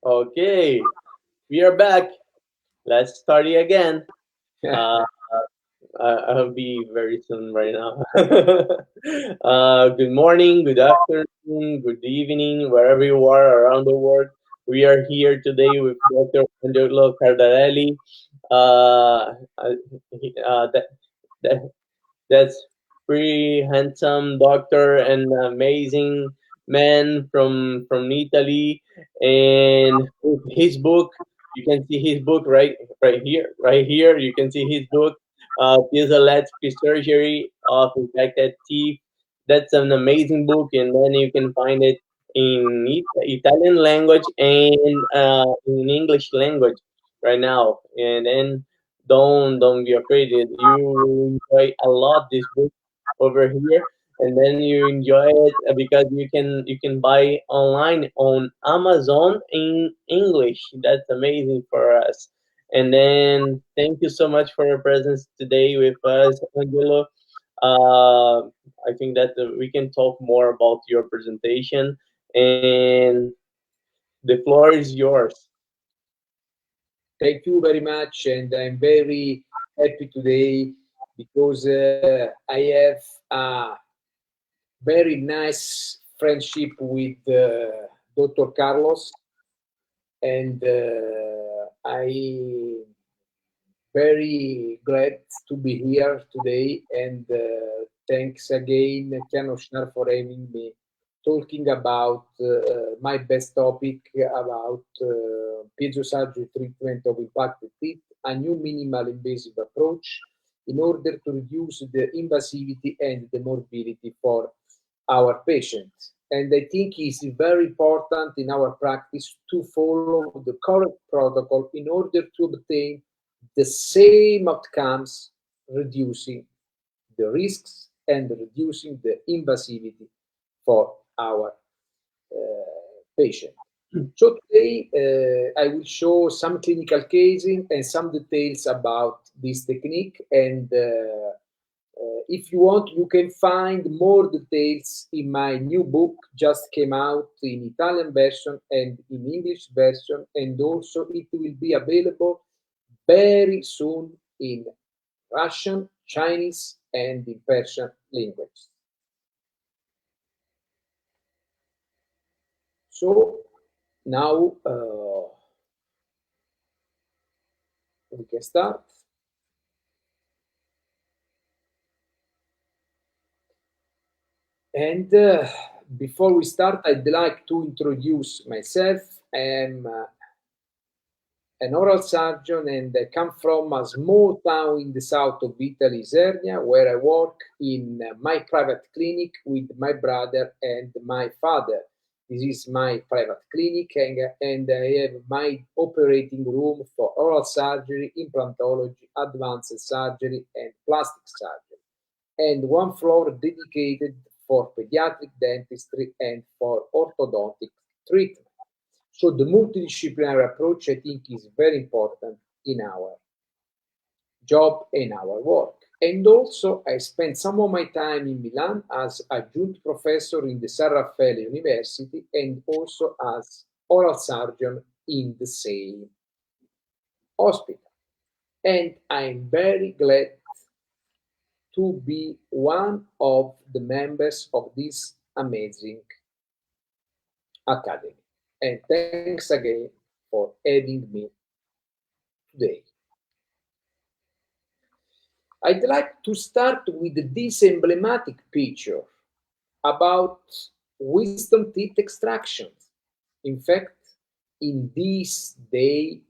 Okay, we are back. Let's start it again. Uh, I'll be very soon right now. Good morning, good afternoon, good evening, wherever you are around the world. We are here today with Dr. Angelo Cardarelli. That, that That's pretty handsome doctor and amazing man from Italy. And his book, you can see his book right here, right here. You can see his book, Piezo Surgery of Infected Teeth. That's an amazing book, and then you can find it in Italian language and in English language right now. And then don't be afraid. You will enjoy a lot this book over here, and then you enjoy it because you can buy online on Amazon in English. That's amazing for us. And then thank you so much for your presence today with us, Angelo. uh, I think that we can talk more about your presentation, and the floor is yours. Thank you very much, and I'm very happy today because I have a very nice friendship with Dr. Carlos, and I very glad to be here today. And thanks again, Kianoshnar, for having me talking about my best topic about piezo surgery treatment of impacted teeth, a new minimal invasive approach in order to reduce the invasivity and the morbidity for our patients. And I think it's very important in our practice to follow the correct protocol in order to obtain the same outcomes, reducing the risks and reducing the invasivity for our patient. So today I will show some clinical cases and some details about this technique. And if you want, you can find more details in my new book, just came out in Italian version and in English version, and also it will be available very soon in Russian, Chinese, and in Persian language. So now we can start. And before we start, I'd like to introduce myself. I'm an oral surgeon, and I come from a small town in the south of Italy, Isernia, where I work in my private clinic with my brother and my father. This is my private clinic, and I have my operating room for oral surgery, implantology, advanced surgery, and plastic surgery, and one floor dedicated for pediatric dentistry and for orthodontic treatment. So the multidisciplinary approach, I think, is very important in our job and our work. And also, I spent some of my time in Milan as adjunct professor in the San Raffaele University and also as oral surgeon in the same hospital. And I'm very glad to be one of the members of this amazing academy. And thanks again for having me today. I'd like to start with this emblematic picture about wisdom teeth extractions. In fact, in this day,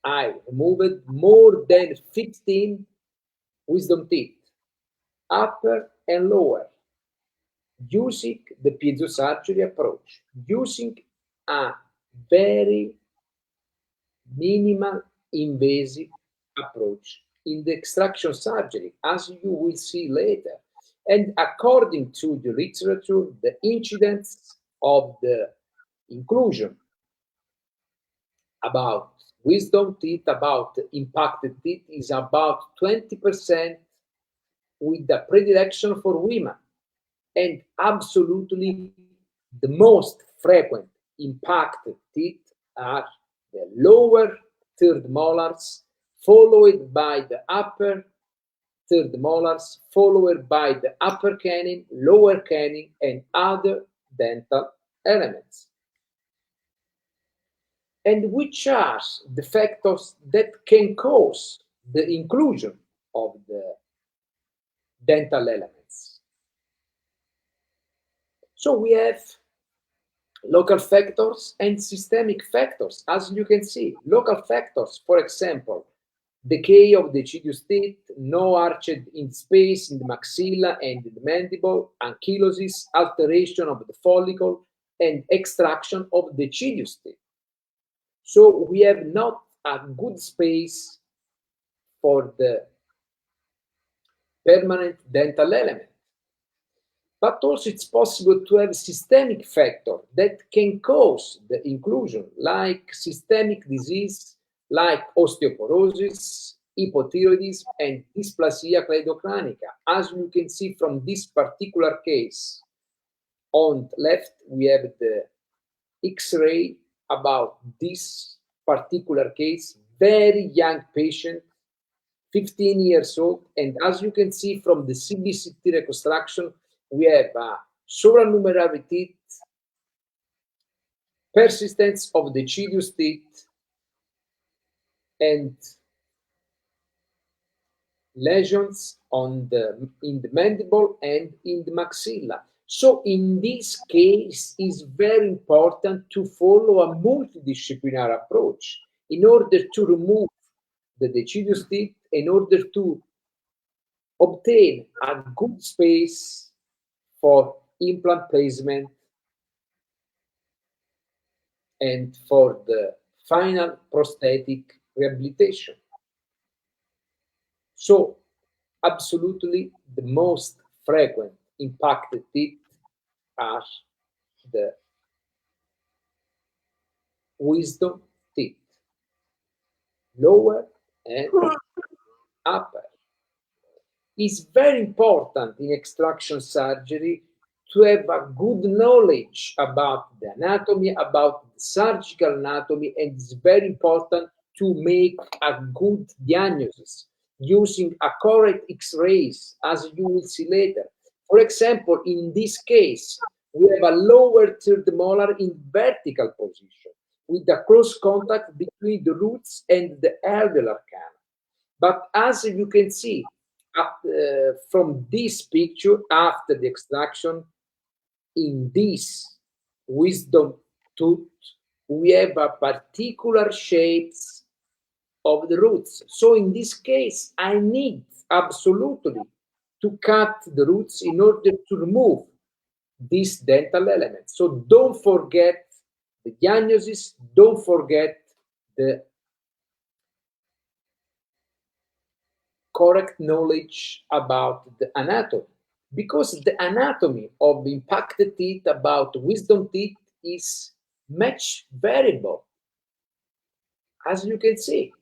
I removed more than 15 wisdom teeth, upper and lower, using the piezo surgery approach, using a very minimal invasive approach in the extraction surgery, as you will see later. And according to the literature, the incidence of the inclusion about wisdom teeth, about impacted teeth, is about 20%, with the predilection for women. And absolutely the most frequent impacted teeth are the lower third molars, followed by the upper third molars, followed by the upper canine, lower canine, and other dental elements. And which are the factors that can cause the inclusion of the dental elements? So we have local factors and systemic factors. As you can see, local factors, for example, decay of the deciduous teeth, no arched in space in the maxilla and in the mandible, ankylosis, alteration of the follicle, and extraction of the deciduous teeth. So we have not a good space for the permanent dental element. But also it's possible to have systemic factor that can cause the inclusion, like systemic disease, like osteoporosis, hypothyroidism, and dysplasia cleidocranica. As you can see from this particular case, on the left we have the X-ray about this particular case, very young patient, 15 years old, and as you can see from the CBCT reconstruction, we have supranumerary teeth, persistence of the deciduous teeth, and lesions in the mandible and in the maxilla. So in this case, it's very important to follow a multidisciplinary approach in order to remove the deciduous teeth, in order to obtain a good space for implant placement and for the final prosthetic rehabilitation. So, absolutely the most frequent impacted teeth are the wisdom teeth, lower and upper. It's very important in extraction surgery to have a good knowledge about the anatomy, about the surgical anatomy, and it's very important to make a good diagnosis using a correct X-rays, as you will see later. For example, in this case, we have a lower third molar in vertical position with a close contact between the roots and the alveolar canal. But as you can see, from this picture after the extraction, in this wisdom tooth, we have a particular shapes of the roots. So in this case, I need absolutely to cut the roots in order to remove this dental element. So don't forget the diagnosis, don't forget the correct knowledge about the anatomy, because the anatomy of impacted teeth about wisdom teeth is much variable. As you can see,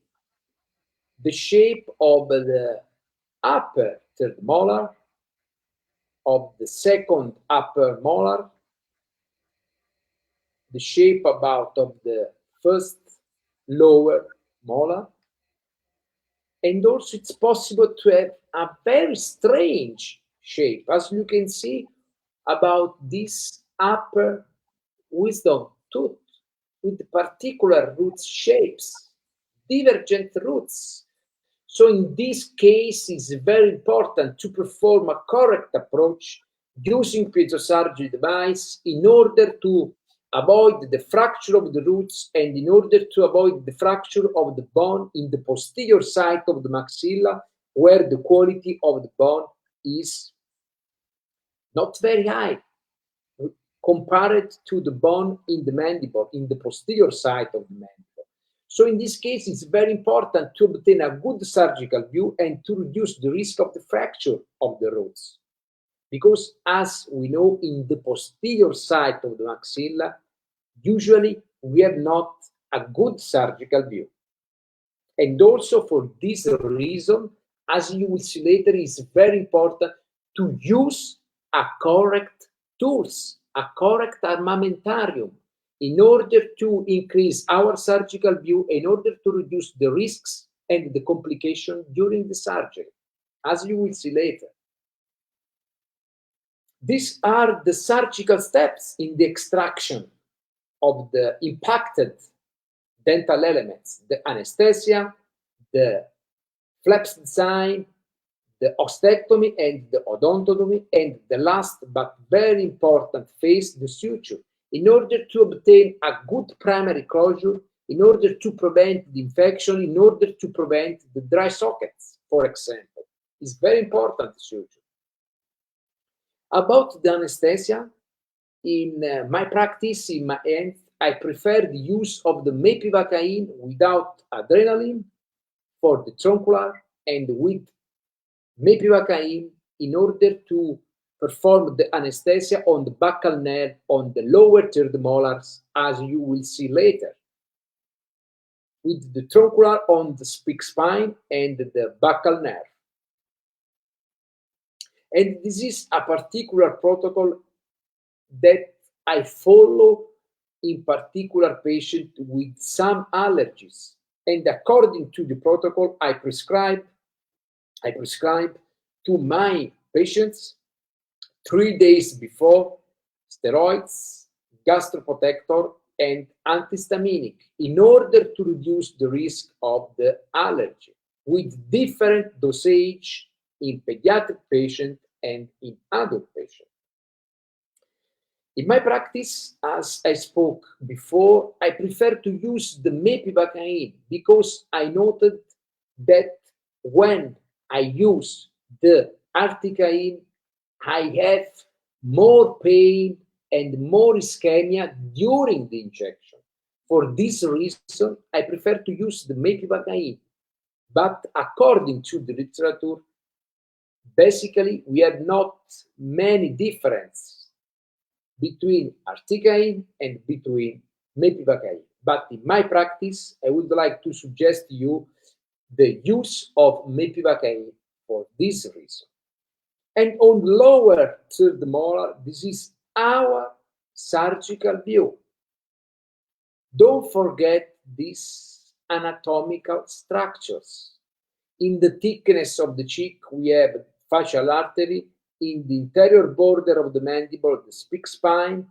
the shape of the upper third molar, of the second upper molar, the shape about of the first lower molar, and also it's possible to have a very strange shape, as you can see about this upper wisdom tooth with particular root shapes, divergent roots. So in this case, it's very important to perform a correct approach using piezo surgery device in order to avoid the fracture of the roots and in order to avoid the fracture of the bone in the posterior side of the maxilla, where the quality of the bone is not very high compared to the bone in the mandible, in the posterior side of the mandible. So in this case, it's very important to obtain a good surgical view and to reduce the risk of the fracture of the roots. Because as we know, in the posterior side of the maxilla, usually we have not a good surgical view. And also for this reason, as you will see later, it's very important to use a correct tools, a correct armamentarium, in order to increase our surgical view, in order to reduce the risks and the complication during the surgery, as you will see later. These are the surgical steps in the extraction of the impacted dental elements: the anesthesia, the flaps design, the ostectomy and the odontomy, and the last but very important phase, the suture, in order to obtain a good primary closure, in order to prevent the infection, in order to prevent the dry sockets, for example. It's very important, the suture. About the anesthesia, in my practice, in my end, I prefer the use of the mepivacaine without adrenaline for the truncular, and with mepivacaine in order to perform the anesthesia on the buccal nerve on the lower third molars, as you will see later, with the truncular on the speak spine and the buccal nerve. And this is a particular protocol that I follow in particular patient with some allergies. And according to the protocol, I prescribe to my patients 3 days before steroids, gastroprotector, and antihistaminic in order to reduce the risk of the allergy, with different dosage in pediatric patient and in adult patient. In my practice, as I spoke before, I prefer to use the mepivacaine because I noted that when I use the articaine, I have more pain and more ischemia during the injection. For this reason, I prefer to use the mepivacaine. But according to the literature, basically, we have not many differences between articaine and between mepivacaine. But in my practice, I would like to suggest to you the use of mepivacaine for this reason. And on lower third molar, this is our surgical view. Don't forget these anatomical structures. In the thickness of the cheek, we have facial artery. In the interior border of the mandible, the speak spine,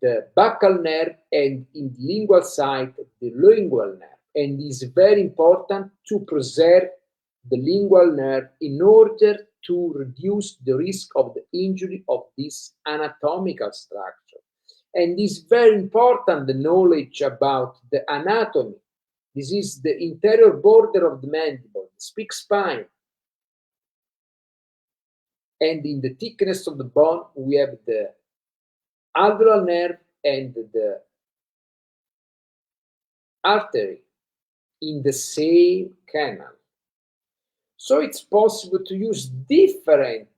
the buccal nerve, and in the lingual side, the lingual nerve. And it's very important to preserve the lingual nerve in order to reduce the risk of the injury of this anatomical structure. And it's very important, the knowledge about the anatomy. This is the interior border of the mandible, the speak spine. And in the thickness of the bone, we have the alveolar nerve and the artery in the same canal. So it's possible to use different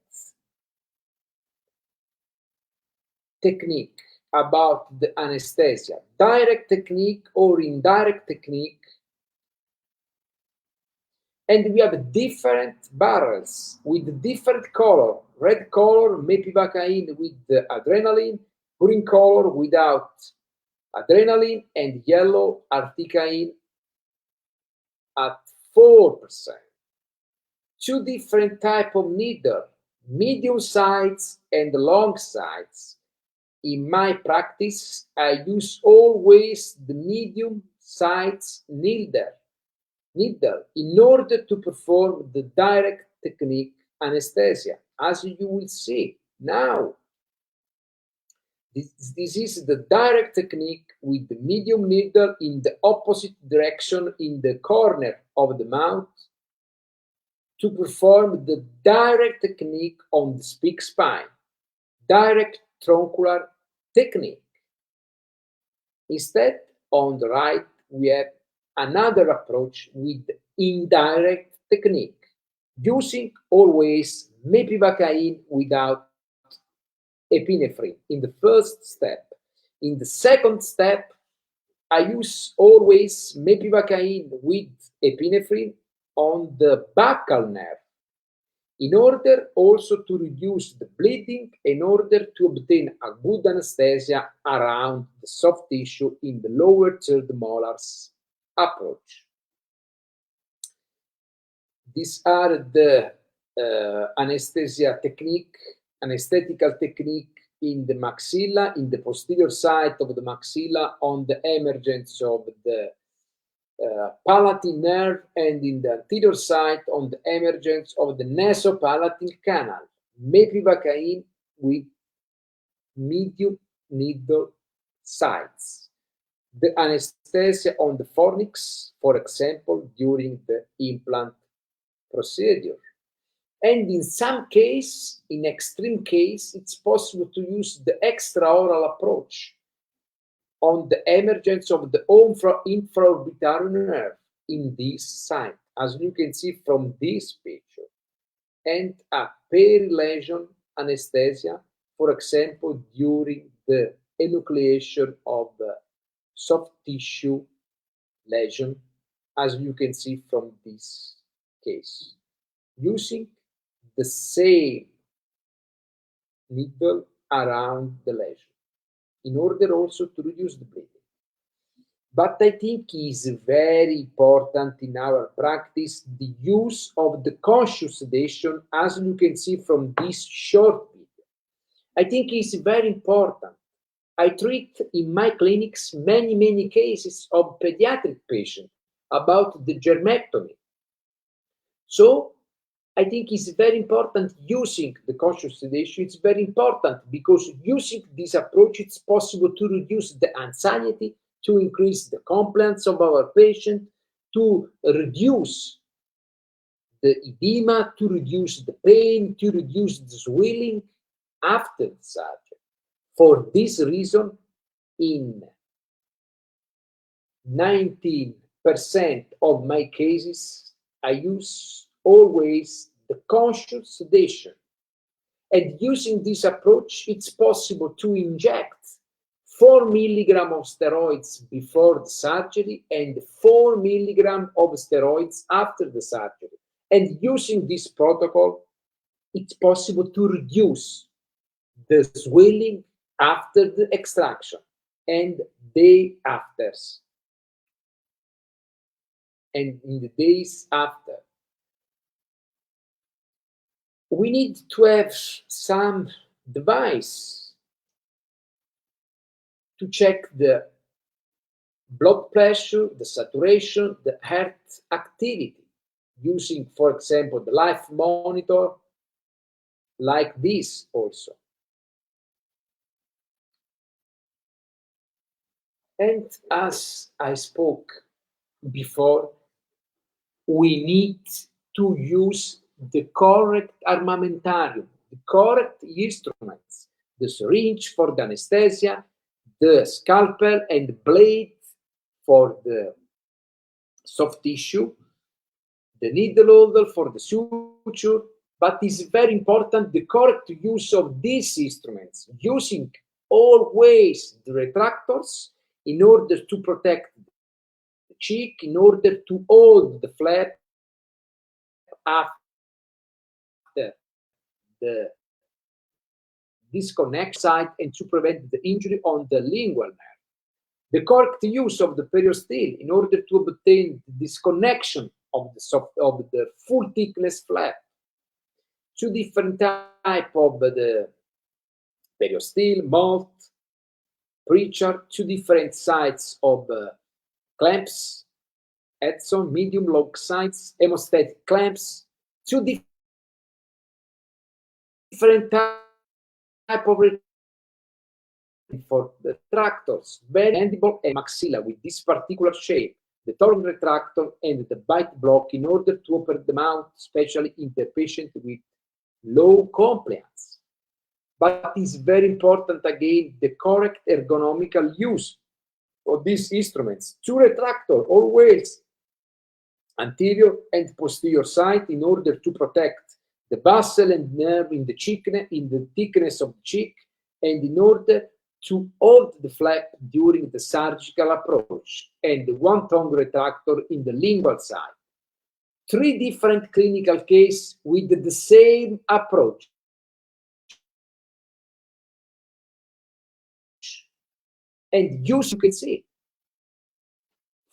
technique about the anesthesia, direct technique or indirect technique. And we have different barrels with different color. Red color, mepivacaine with the adrenaline, green color without adrenaline, and yellow articaine at 4%. Two different type of needle, medium sides and long sides. In my practice, I use always the medium sides needle in order to perform the direct technique anesthesia, as you will see now. This is the direct technique with the medium needle in the opposite direction in the corner of the mouth to perform the direct technique on the speak spine, direct truncular technique. Instead, on the right, we have another approach with indirect technique, using always mepivacaine without epinephrine in the first step. In the second step, I use always mepivacaine with epinephrine on the buccal nerve. in order also to reduce the bleeding, in order to obtain a good anesthesia around the soft tissue in the lower third molars approach. These are the anesthesia technique, anesthetical technique in the maxilla, in the posterior side of the maxilla, on the emergence of the palatine nerve, and in the anterior side on the emergence of the nasopalatine canal, mepivacaine with medium needle sides. The anesthesia on the fornix, for example, during the implant procedure. And in some case, in extreme case, it's possible to use the extraoral approach on the emergence of the infraorbital nerve in this site, as you can see from this picture, and a peri-lesion anesthesia, for example, during the enucleation of soft tissue lesion, as you can see from this case, using the same needle around the lesion, in order also to reduce the bleeding. But I think is very important in our practice the use of the conscious sedation, as you can see from this short video. I think it's very important. I treat in my clinics many cases of pediatric patients about the germectomy. So I think it's very important using the conscious sedation. It's very important because using this approach, it's possible to reduce the anxiety, to increase the compliance of our patient, to reduce the edema, to reduce the pain, to reduce the swelling after the surgery. For this reason, in 19% of my cases, I use always the conscious sedation. And using this approach, it's possible to inject 4 milligrams of steroids before the surgery and 4 milligrams of steroids after the surgery. And using this protocol, it's possible to reduce the swelling after the extraction and day after. And in the days after. We need to have some device to check the blood pressure, the saturation, the heart activity, using, for example, the life monitor, like this also. And as I spoke before, we need to use the correct armamentarium, the correct instruments, the syringe for the anesthesia, the scalpel and blade for the soft tissue, the needle holder for the suture, but it's very important the correct use of these instruments, using always the retractors in order to protect the cheek, in order to hold the flap after the disconnect site and to prevent the injury on the lingual nerve. The correct use of the periosteel in order to obtain the disconnection of the full thickness flap. Two different types of the periosteel, malt, preacher, two different sides of clamps, Edson, medium, long sides, hemostatic clamps, two different type of for the retractors, mandible and maxilla with this particular shape, the torn retractor and the bite block in order to open the mouth, especially in the patient with low compliance. But it's very important again the correct ergonomical use of these instruments. Two retractors always anterior and posterior side in order to protect the muscle and nerve in the thickness of the cheek, and in order to hold the flap during the surgical approach, and one tongue retractor in the lingual side. 3 different clinical cases with the same approach. And use, you can see,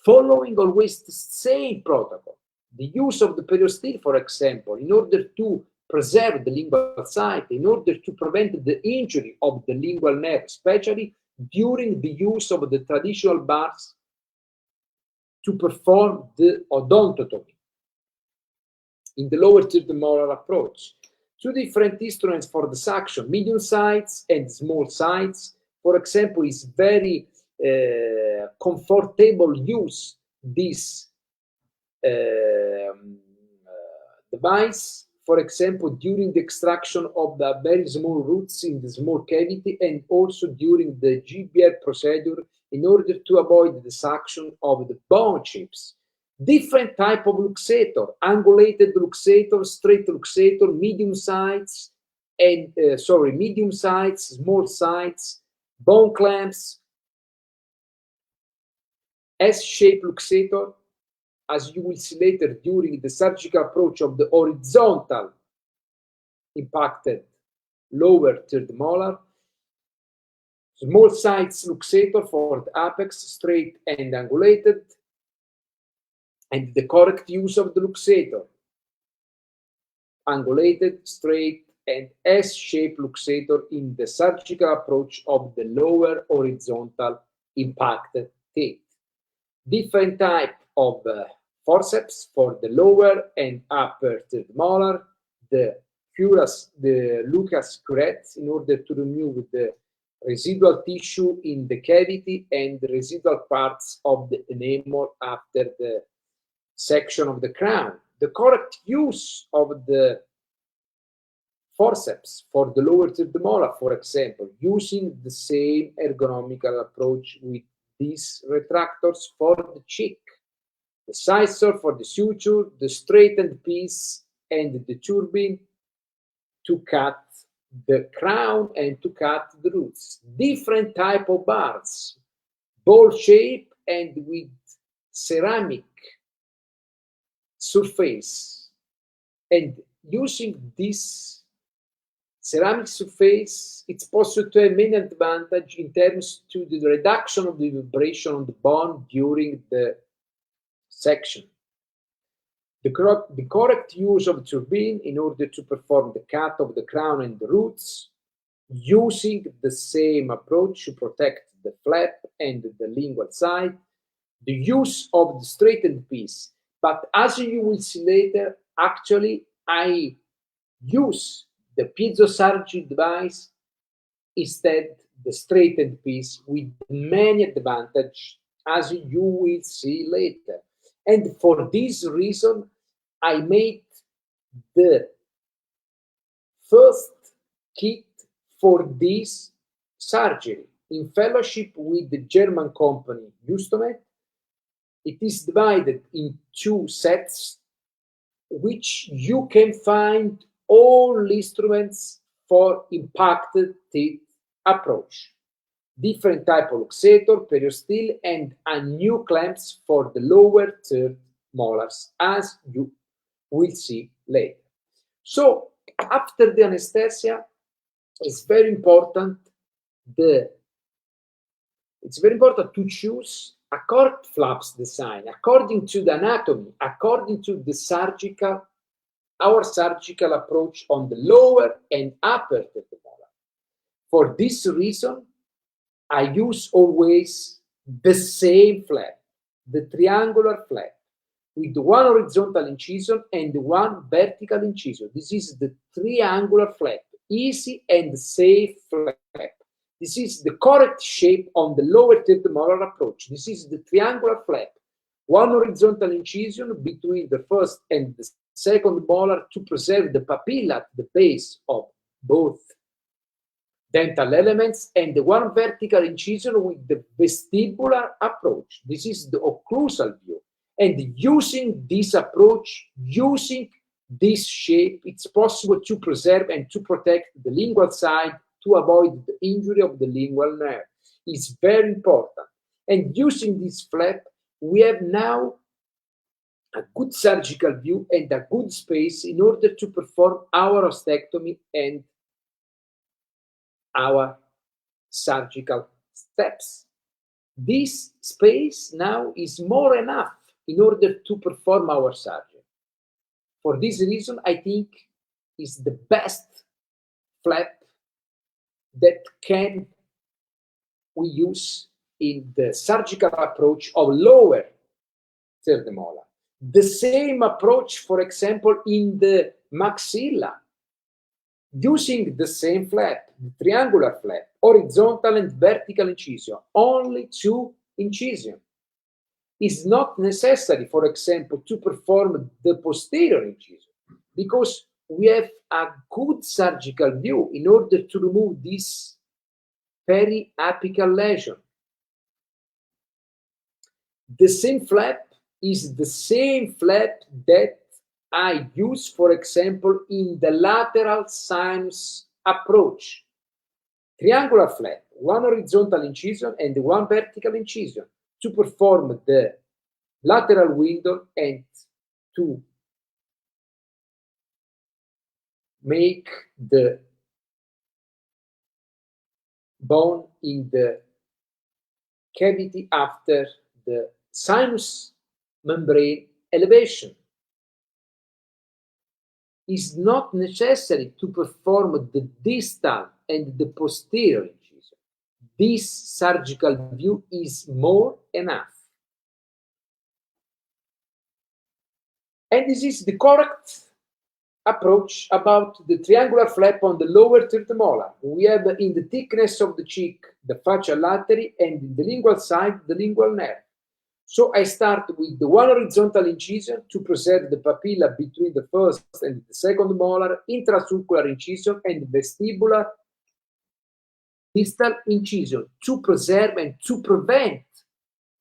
following always the same protocol. The use of the peristyle, for example, in order to preserve the lingual site, in order to prevent the injury of the lingual nerve, especially during the use of the traditional bars to perform the odontotomy. In the lower third molar approach, 2 different instruments for the suction, medium sides and small sides. For example, is very comfortable use this device, for example, during the extraction of the very small roots in the small cavity, and also during the GBL procedure in order to avoid the suction of the bone chips. Different type of luxator, angulated luxator, straight luxator, medium sides, and medium sides, small sides, bone clamps, S-shaped luxator, as you will see later during the surgical approach of the horizontal impacted lower third molar, small sides luxator for the apex, straight and angulated, and the correct use of the luxator, angulated, straight, and S-shaped luxator in the surgical approach of the lower horizontal impacted teeth. Different type of forceps for the lower and upper third molar, the Lucas curette in order to remove the residual tissue in the cavity and the residual parts of the enamel after the section of the crown. The correct use of the forceps for the lower third molar, for example, using the same ergonomical approach with these retractors for the cheek, the scissor for the suture, the straightened piece, and the turbine to cut the crown and to cut the roots. Different type of bars, ball shape and with ceramic surface. And using this ceramic surface, it's possible to have many advantages in terms to the reduction of the vibration on the bone during the section. The correct use of turbine in order to perform the cut of the crown and the roots, using the same approach to protect the flap and the lingual side, the use of the straightened piece. But as you will see later, actually, I use the piezo surgery device instead the straightened piece with many advantages, as you will see later. And for this reason, I made the first kit for this surgery in fellowship with the German company Justomed. It is divided in 2 sets, which you can find all instruments for impacted teeth approach. Different type of luxator, peristyle, and a new clamps for the lower third molars, as you will see later. So after the anesthesia, it's very important to choose a correct flaps design according to the anatomy, according to the our surgical approach on the lower and upper third molar. For this reason, I use always the same flap, the triangular flap, with 1 horizontal incision and 1 vertical incision. This is the triangular flap, easy and safe flap. This is the correct shape on the lower third molar approach. This is the triangular flap, 1 horizontal incision between the first and the second molar to preserve the papilla at the base of both dental elements, and the 1 vertical incision with the vestibular approach. This is the occlusal view. And using this approach, using this shape, it's possible to preserve and to protect the lingual side to avoid the injury of the lingual nerve. It's very important. And using this flap, we have now a good surgical view and a good space in order to perform our ostectomy and our surgical steps. This space now is more enough in order to perform our surgery. For this reason, I think is the best flap that can we use in the surgical approach of lower third molar. The same approach, for example, in the maxilla, using the same flap, the triangular flap, horizontal and vertical incision, only 2 incisions. It's not necessary, for example, to perform the posterior incision because we have a good surgical view in order to remove this periapical lesion. The same flap is the same flap that I use, for example, in the lateral sinus approach. Triangular flap, 1 horizontal incision and 1 vertical incision to perform the lateral window and to make the bone in the cavity after the sinus membrane elevation. Is not necessary to perform the distal and the posterior incision. This surgical view is more enough. And this is the correct approach about the triangular flap on the lower third molar. We have in the thickness of the cheek the fascia lateri and in the lingual side the lingual nerve. So I start with the 1 horizontal incision to preserve the papilla between the first and the second molar, intrasulcular incision and vestibular distal incision to preserve and to prevent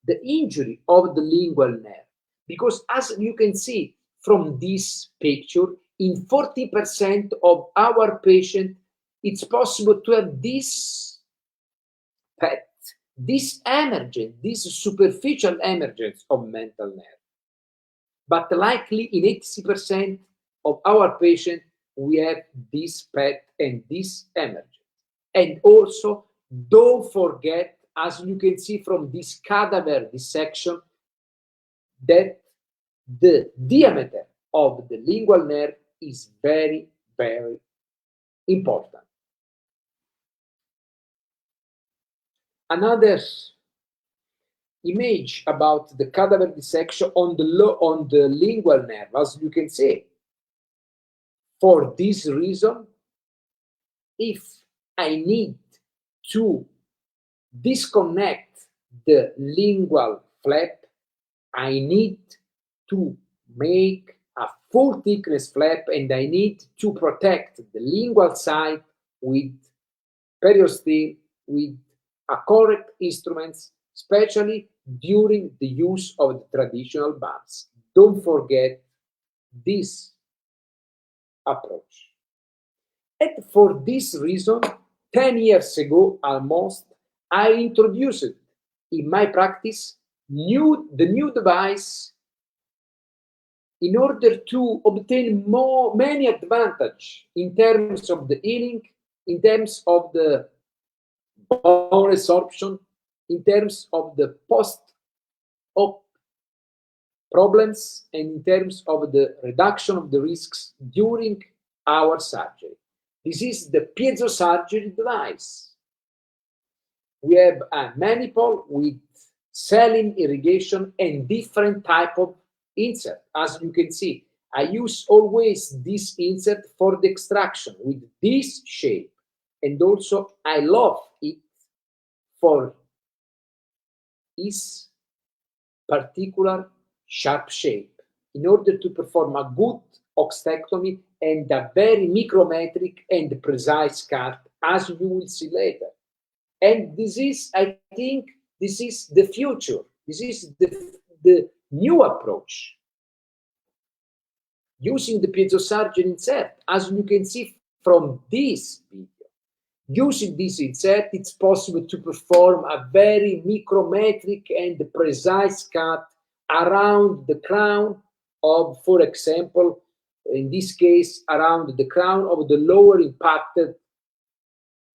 the injury of the lingual nerve. Because as you can see from this picture, in 40% of our patients, it's possible to have this PET, this emergence, this superficial emergence of mental nerve. But likely in 80% of our patients, we have this PET and this emergence. And also, don't forget, as you can see from this cadaver dissection, that the diameter of the lingual nerve is very, very important. Another image about the cadaver dissection on the lingual nerve, as you can see. For this reason, if I need to disconnect the lingual flap, I need to make a full thickness flap and I need to protect the lingual side with periosteel, with a correct instruments, especially during the use of the traditional bars. Don't forget this approach. And for this reason, 10 years ago almost, I introduced in my practice the new device in order to obtain many advantages in terms of the healing, in terms of the bone resorption, in terms of the post-op problems, and in terms of the reduction of the risks during our surgery. This is the Piezo surgery device. We have a manifold with saline irrigation and different type of insert. As you can see, I use always this insert for the extraction with this shape. And also I love it for its particular sharp shape in order to perform a good ostectomy and a very micrometric and precise cut, as you will see later. And this is, I think, this is the future. This is the new approach. Using the piezo surgery insert, as you can see from this video. Using this insert, it's possible to perform a very micrometric and precise cut around the crown of, for example, in this case, around the crown of the lower impacted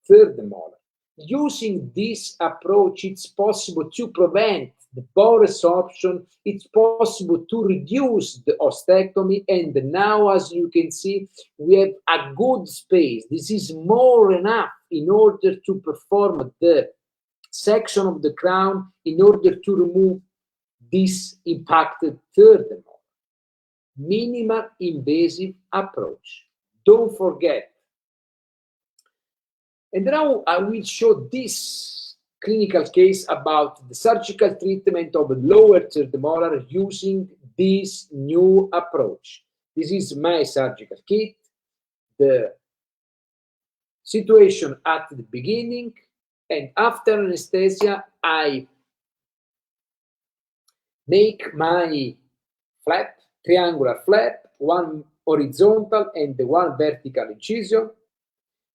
third molar. Using this approach, it's possible to prevent the bone resorption, it's possible to reduce the ostectomy, and now, as you can see, we have a good space. This is more enough in order to perform the section of the crown in order to remove this impacted third molar. Minimal invasive approach. Don't forget. And now I will show this clinical case about the surgical treatment of lower third molar using this new approach. This is my surgical kit. The situation at the beginning, and after anesthesia, I make my flap, triangular flap, one horizontal and one vertical incision.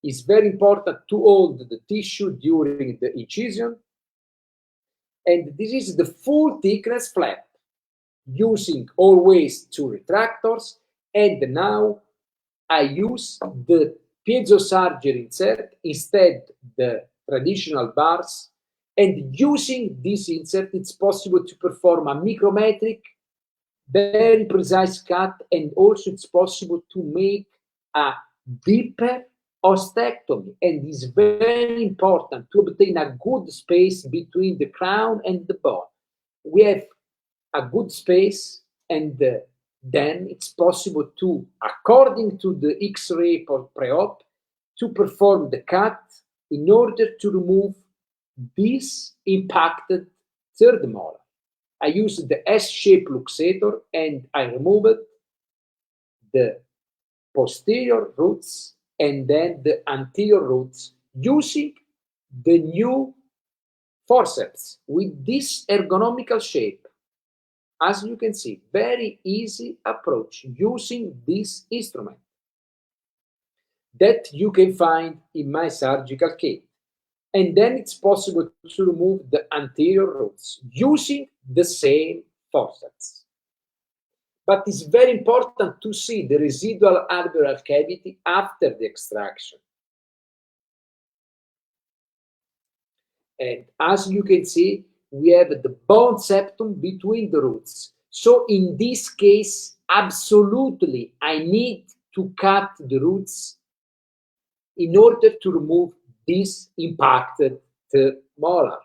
It's very important to hold the tissue during the incision. And this is the full thickness flap, using always two retractors. And now I use the piezo surgery insert instead the traditional bars. And using this insert, it's possible to perform a micrometric, very precise cut, and also it's possible to make a deeper ostectomy. And it's very important to obtain a good space between the crown and the bone. We have a good space, and then it's possible to, according to the X-ray pre-op, to perform the cut in order to remove this impacted third molar. I used the S-shaped luxator and I removed the posterior roots and then the anterior roots using the new forceps with this ergonomical shape. As you can see, very easy approach using this instrument that you can find in my surgical kit. And then it's possible to remove the anterior roots using the same forceps. But it's very important to see the residual alveolar cavity after the extraction. And as you can see, we have the bone septum between the roots. So in this case, absolutely, I need to cut the roots in order to remove this impacted third molar.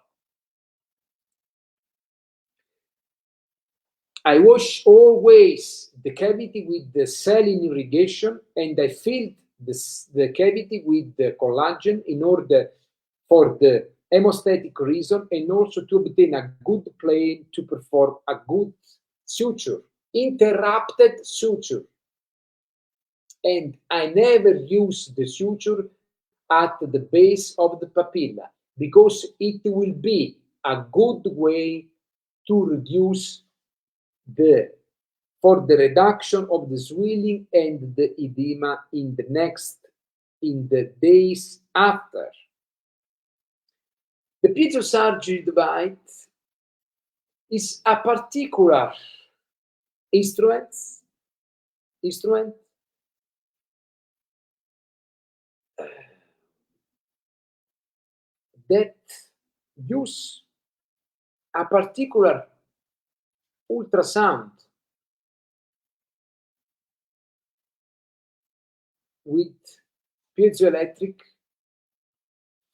I wash always the cavity with the saline irrigation, and I filled the cavity with the collagen in order for the hemostatic reason, and also to obtain a good plane to perform a good suture, interrupted suture. And I never use the suture at the base of the papilla, because it will be a good way to reduce for the reduction of the swelling and the edema in the days after. The piezo surgery device is a particular instrument that use a particular ultrasound with piezoelectric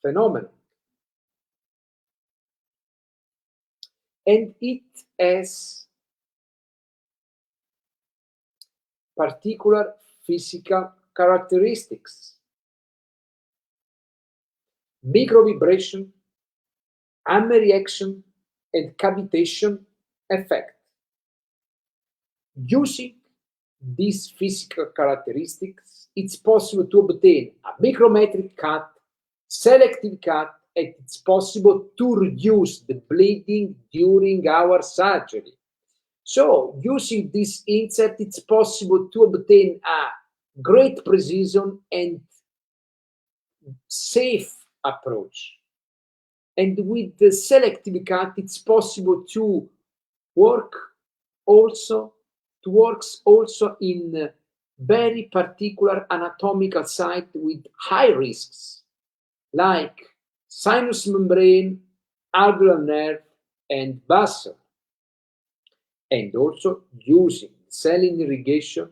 phenomenon. And it has particular physical characteristics. Microvibration, hammer reaction, and cavitation effect. Using these physical characteristics, it's possible to obtain a micrometric cut, selective cut, and it's possible to reduce the bleeding during our surgery. So, using this insert, it's possible to obtain a great precision and safe approach. And with the selective cut, it's possible to work also works also in very particular anatomical site with high risks, like sinus membrane, alveolar nerve, and vessel. And also using saline irrigation,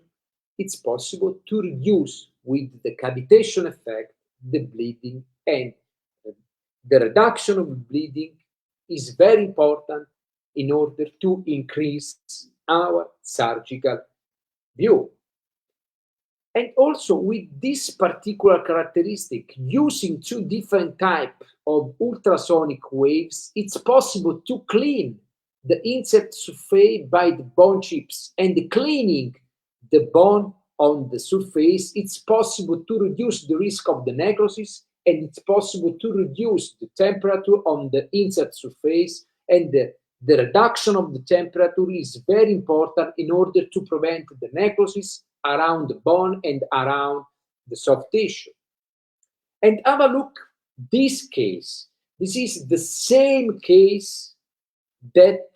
it's possible to reduce with the cavitation effect the bleeding, and the reduction of bleeding is very important in order to increase our surgical view. And also with this particular characteristic, using two different types of ultrasonic waves, it's possible to clean the insert surface by the bone chips, and cleaning the bone on the surface, it's possible to reduce the risk of the necrosis, and it's possible to reduce the temperature on the insert surface, and the reduction of the temperature is very important in order to prevent the necrosis around the bone and around the soft tissue. And have a look this case. This is the same case that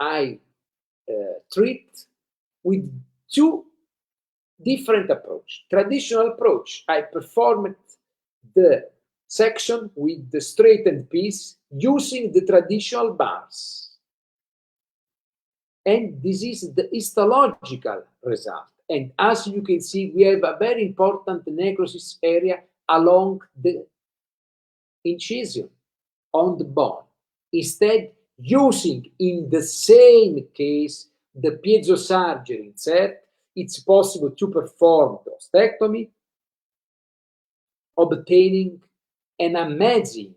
I treat with two different approach. Traditional approach, I performed the section with the straightened piece using the traditional bars. And this is the histological result. And as you can see, we have a very important necrosis area along the incision on the bone. Instead, using in the same case the piezo surgery insert, it's possible to perform the ostectomy, obtaining an amazing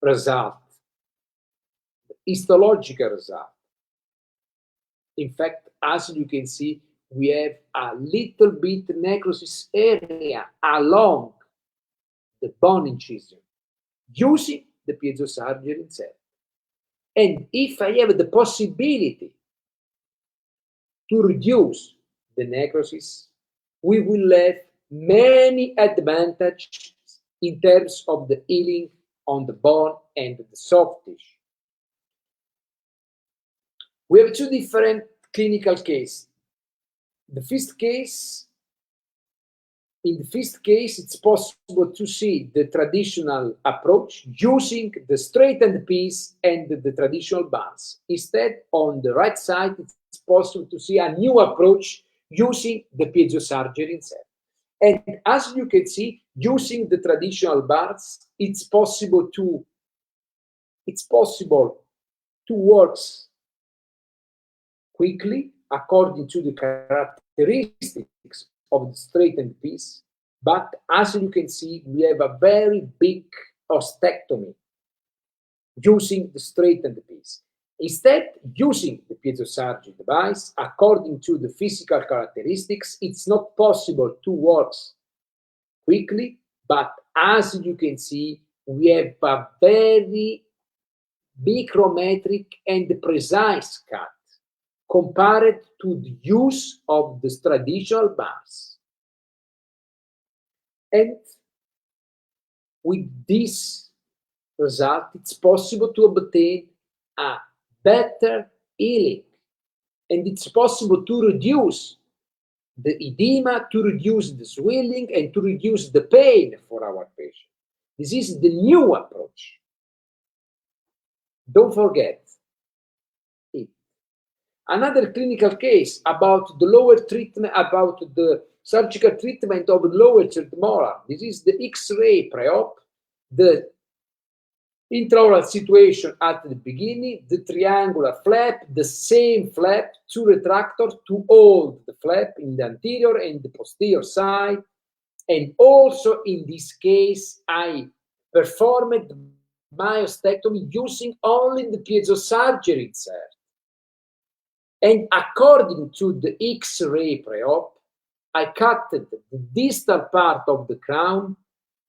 result, histological result. In fact, as you can see, we have a little bit necrosis area along the bone incision using the piezo surgery insert. And if I have the possibility to reduce the necrosis, we will have many advantages in terms of the healing on the bone and the soft tissue. We have two different clinical cases. In the first case, it's possible to see the traditional approach using the straightened piece and the traditional bars. Instead, on the right side, it's possible to see a new approach using the piezo surgery insert. And as you can see, using the traditional bars, it's possible to work quickly according to the characteristics of the straightened piece. But as you can see, we have a very big ostectomy using the straightened piece. Instead, using the piezo surgery device, according to the physical characteristics, it's not possible to work quickly, but as you can see, we have a very micrometric and precise cut compared to the use of the traditional bars. And with this result, it's possible to obtain a better healing. And it's possible to reduce the edema, to reduce the swelling, and to reduce the pain for our patient. This is the new approach. Don't forget it. Another clinical case about the lower treatment, about the surgical treatment of the lower third molar. This is the X-ray pre-op, the intraoral situation at the beginning, the triangular flap, the same flap, two retractors to hold the flap in the anterior and the posterior side. And also in this case, I performed my ostectomy using only the piezo surgery insert. And according to the X-ray pre-op, I cut the distal part of the crown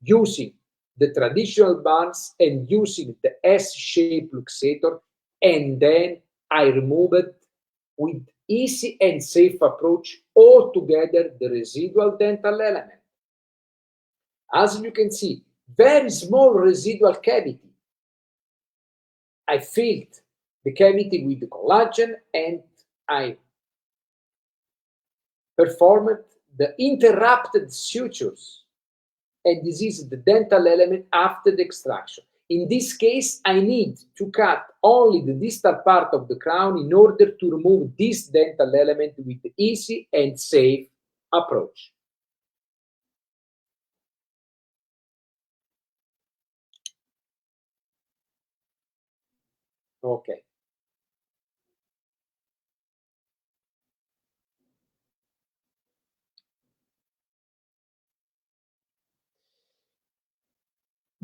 using the traditional bars and using the S-shaped luxator, and then I removed with easy and safe approach altogether the residual dental element. As you can see, very small residual cavity. I filled the cavity with the collagen and I performed the interrupted sutures, and this is the dental element after the extraction. In this case, I need to cut only the distal part of the crown in order to remove this dental element with easy and safe approach. Okay.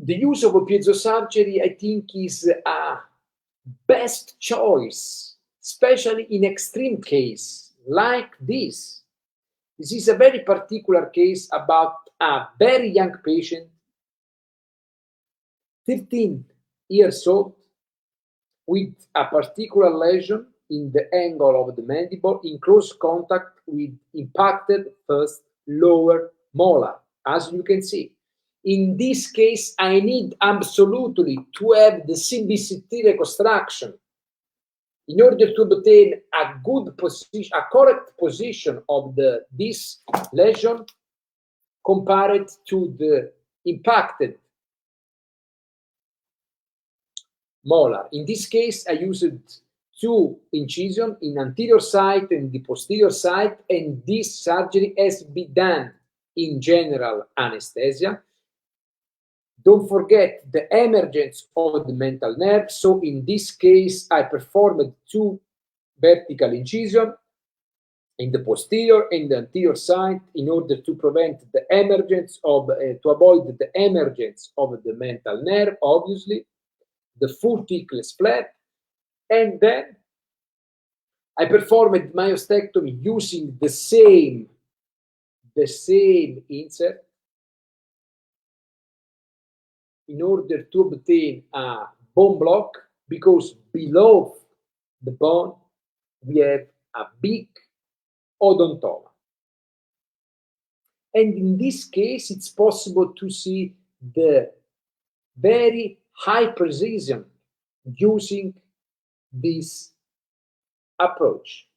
The use of a piezo surgery, I think, is a best choice, especially in extreme case like this. This is a very particular case about a very young patient, 15 years old, with a particular lesion in the angle of the mandible in close contact with impacted first lower molar, as you can see. In this case, I need absolutely to have the CBCT reconstruction in order to obtain a good position, a correct position of this lesion compared to the impacted molar. In this case, I used two incisions in anterior side and the posterior side, and this surgery has been done in general anesthesia. Don't forget the emergence of the mental nerve. So in this case, I performed two vertical incisions in the posterior and the anterior side in order to prevent the emergence of, to avoid the emergence of the mental nerve, obviously, the full thickness flap. And then I performed myostectomy using the same insert in order to obtain a bone block, because below the bone we have a big odontoma. And in this case, it's possible to see the very high precision using this approach.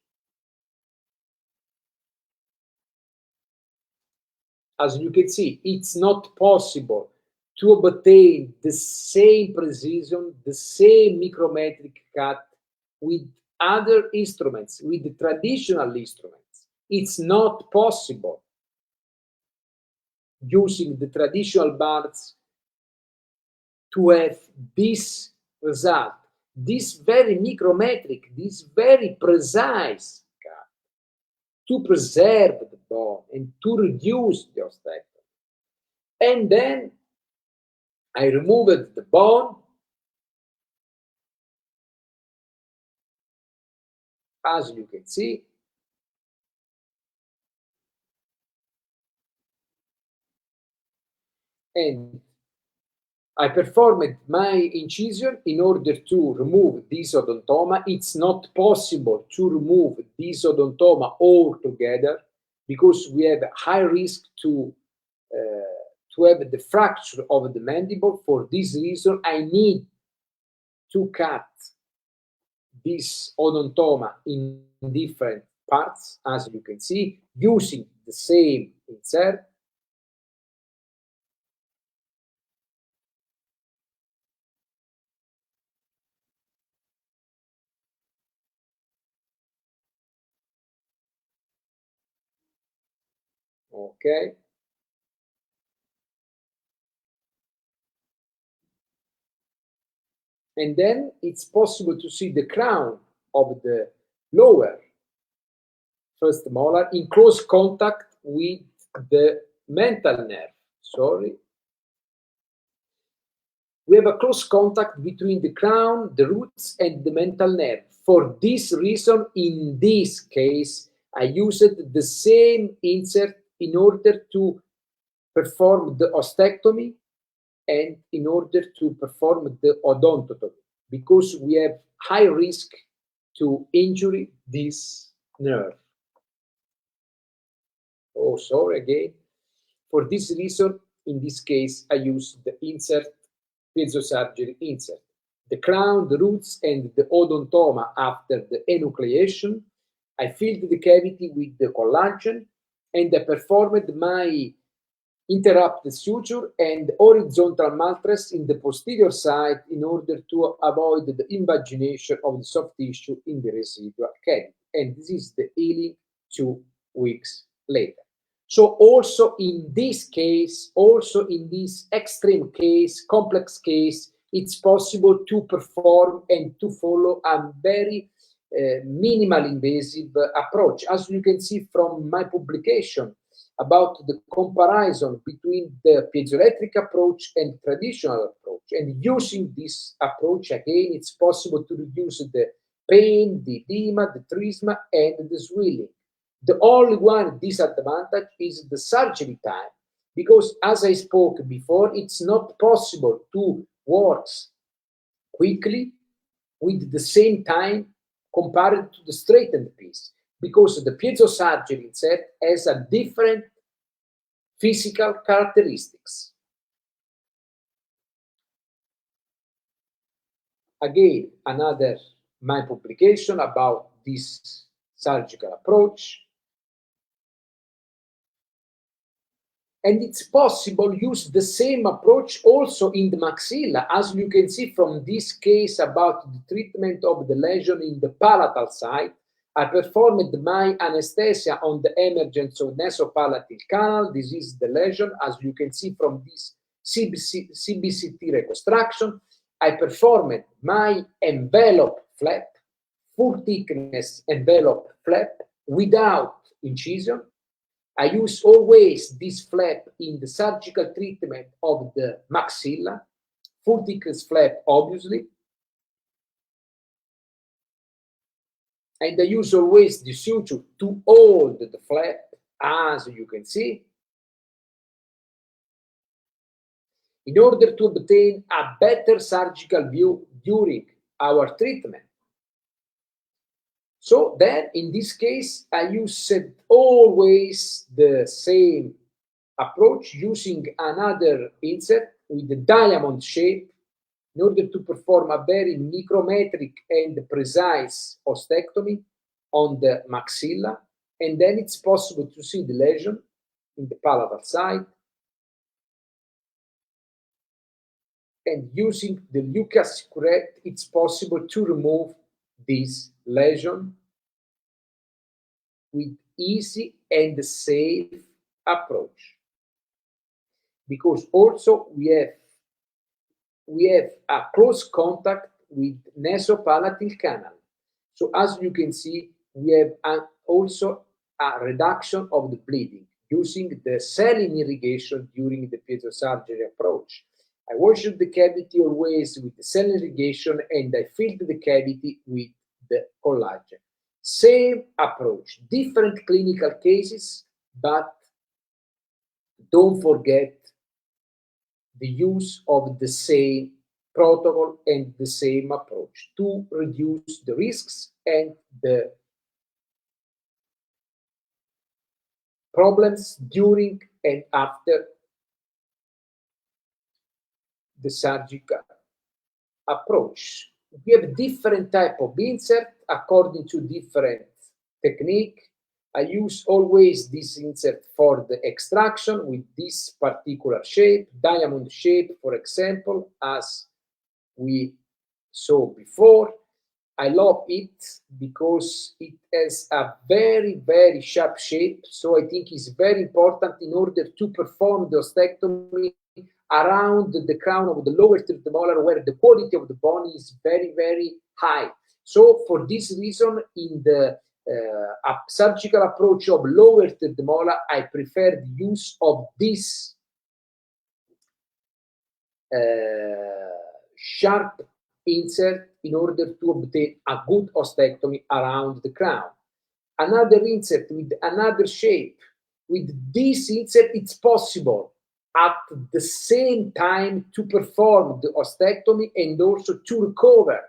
As you can see, it's not possible to obtain the same precision, the same micrometric cut with other instruments, with the traditional instruments. It's not possible using the traditional bars to have this result, this very micrometric, this very precise cut, to preserve the bone and to reduce the osteotomy. And then I removed the bone, as you can see, and I performed my incision in order to remove this odontoma. It's not possible to remove this odontoma altogether because we have a high risk to have the fracture of the mandible. For this reason, I need to cut this odontoma in different parts, as you can see, using the same insert. Okay. And then it's possible to see the crown of the lower first molar in close contact with the mental nerve. Sorry. We have a close contact between the crown, the roots, and the mental nerve. For this reason, in this case, I used the same insert in order to perform the ostectomy and in order to perform the odontotomy, because we have high risk to injury this nerve. Oh, sorry again. For this reason, in this case, I use the insert, piezo surgery insert. The crown, the roots, and the odontoma after the enucleation I filled the cavity with the collagen, and I performed my interrupted suture and horizontal mattress in the posterior side in order to avoid the invagination of the soft tissue in the residual cavity. And this is the healing 2 weeks later. So also in this case, also in this extreme case, complex case, it's possible to perform and to follow a very minimal invasive approach. As you can see from my publication about the comparison between the piezoelectric approach and traditional approach. And using this approach, again, it's possible to reduce the pain, the edema, the trisma, and the swelling. The only one disadvantage is the surgery time, because as I spoke before, it's not possible to work quickly with the same time compared to the straightened piece, because the piezo surgery itself has a different physical characteristics. Again, another my publication about this surgical approach. And it's possible use the same approach also in the maxilla, as you can see from this case about the treatment of the lesion in the palatal side. I performed my anesthesia on the emergence of nasopalatal canal. This is the lesion, as you can see from this CBCT reconstruction. I performed my envelope flap, full thickness envelope flap without incision. I use always this flap in the surgical treatment of the maxilla, full thickness flap, obviously. And I use always the suture to hold the flap, as you can see, in order to obtain a better surgical view during our treatment. So then, in this case, I used always the same approach, using another insert with the diamond shape in order to perform a very micrometric and precise ostectomy on the maxilla. And then it's possible to see the lesion in the palatal side. And using the Lucas curette, it's possible to remove this lesion with easy and safe approach. Because also we have a close contact with nasopalatal canal. So as you can see, we have also a reduction of the bleeding using the saline irrigation during the piezo surgery approach. I washed the cavity always with the saline irrigation, and I filled the cavity with the collagen. Same approach, different clinical cases, but don't forget the use of the same protocol and the same approach to reduce the risks and the problems during and after the surgical approach. We have different type of insert according to different technique. I use always this insert for the extraction with this particular shape, diamond shape, for example, as we saw before. I love it because it has a very, very sharp shape. So I think it's very important in order to perform the ostectomy around the crown of the lower third molar, where the quality of the bone is very, very high. So for this reason, in the surgical approach of lower third molar, I prefer the use of this sharp insert in order to obtain a good ostectomy around the crown. Another insert with another shape. With this insert, it's possible at the same time to perform the ostectomy and also to recover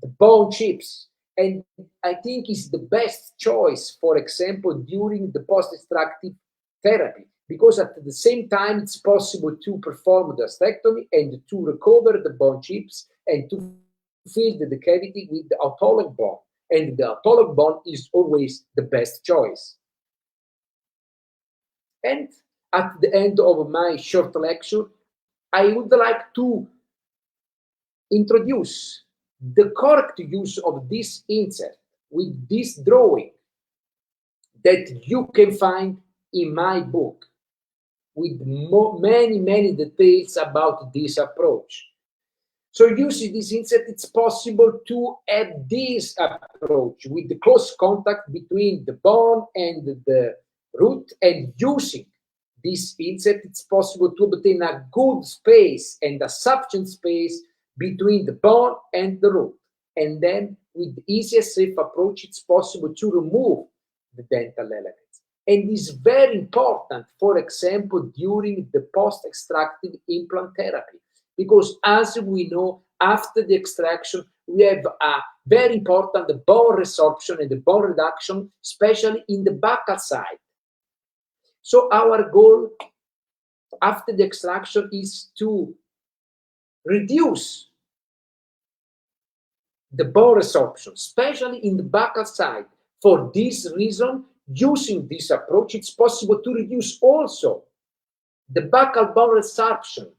the bone chips. And I think it's the best choice, for example, during the post-extractive therapy, because at the same time, it's possible to perform the ostectomy and to recover the bone chips and to fill the cavity with the autologous bone. and the autolog bone is always the best choice. And at the end of my short lecture, I would like to introduce the correct use of this insert with this drawing that you can find in my book with many details about this approach. So using this insert, it's possible to have this approach with the close contact between the bone and the root, and using this insert, it's possible to obtain a good space and a sufficient space between the bone and the root. And then with the easiest safe approach, it's possible to remove the dental elements. And is very important, for example, during the post-extractive implant therapy, because as we know, after the extraction, we have a very important bone resorption and the bone reduction, especially in the buccal side. So our goal after the extraction is to reduce the bone resorption, especially in the buccal side. For this reason, using this approach, it's possible to reduce also the buccal bone resorption.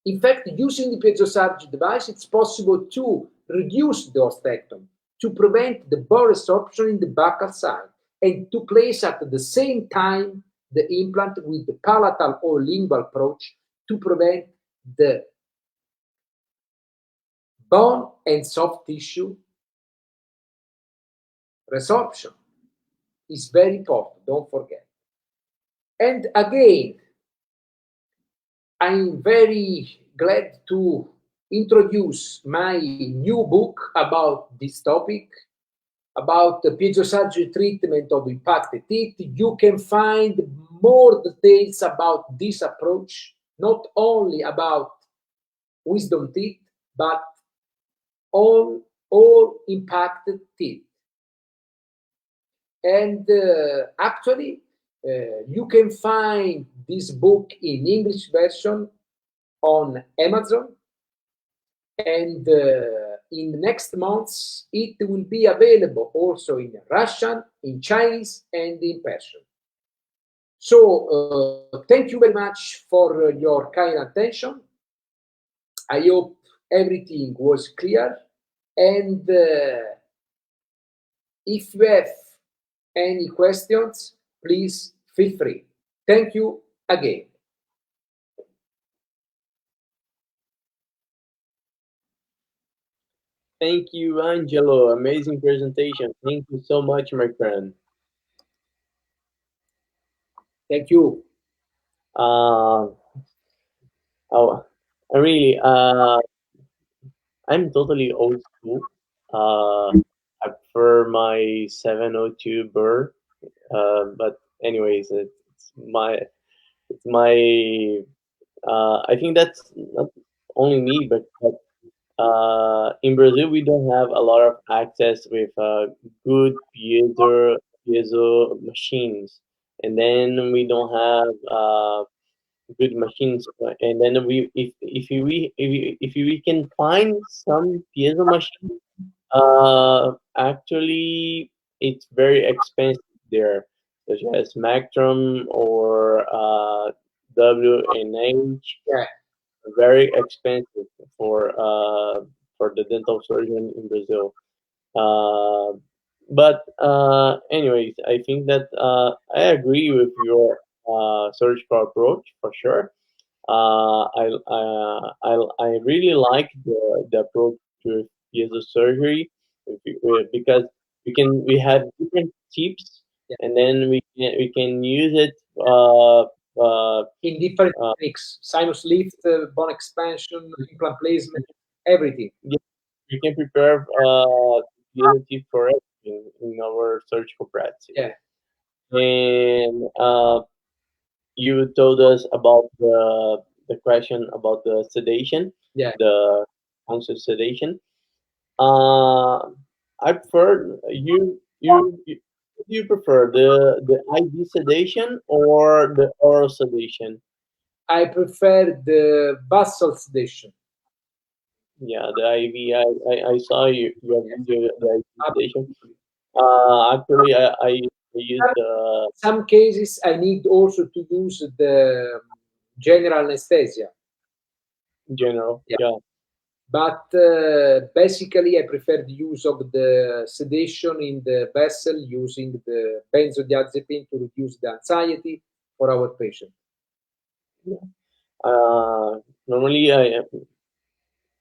In fact, using the piezo device, it's possible to reduce the ostectomy, to prevent the bone resorption in the buccal side, and to place at the same time the implant with the palatal or lingual approach to prevent the bone and soft tissue resorption. Is very important, don't forget. And again, I'm very glad to introduce my new book about this topic, about the piezosurgery treatment of impacted teeth. You can find more details about this approach, not only about wisdom teeth, but all impacted teeth. And actually, you can find this book in English version on Amazon, and in next months it will be available also in Russian, in Chinese, and in Persian. So thank you very much for your kind attention. I hope everything was clear, and if you have any questions, please feel free. Thank you again. Thank you, Angelo. Amazing presentation. Thank you so much, my friend. Thank you. Uh, oh, I really, I'm totally old school. I prefer my 702 Burr. But anyways, it's my. I think that's not only me, but in Brazil we don't have a lot of access with good piezo machines, and then we don't have good machines, and then if we can find some piezo machine, actually it's very expensive there, such as Mactrum or WNH, Yeah. very expensive for the dental surgeon in Brazil. Uh, but anyways, I think that I agree with your surgical approach for sure. I really like the approach with piezo surgery because we have different tips, Yeah. and then we can use it uh, uh, In different uh, techniques, sinus lift, bone expansion, implant placement, everything. yeah, we can prepare piezo tip for everything in our surgical practice. Yeah. And you told us about the question about the sedation, Yeah. the conscious sedation. Uh, I prefer do you prefer the IV sedation or the oral sedation? I prefer the basal sedation. Yeah, the IV. I saw your Yes, video, the IV sedation. absolutely. Actually, I used the Some cases I need also to use the general anesthesia. general. Yeah. Yeah, But basically, I prefer the use of the sedation in the vessel using the benzodiazepine to reduce the anxiety for our patient. yeah. Normally,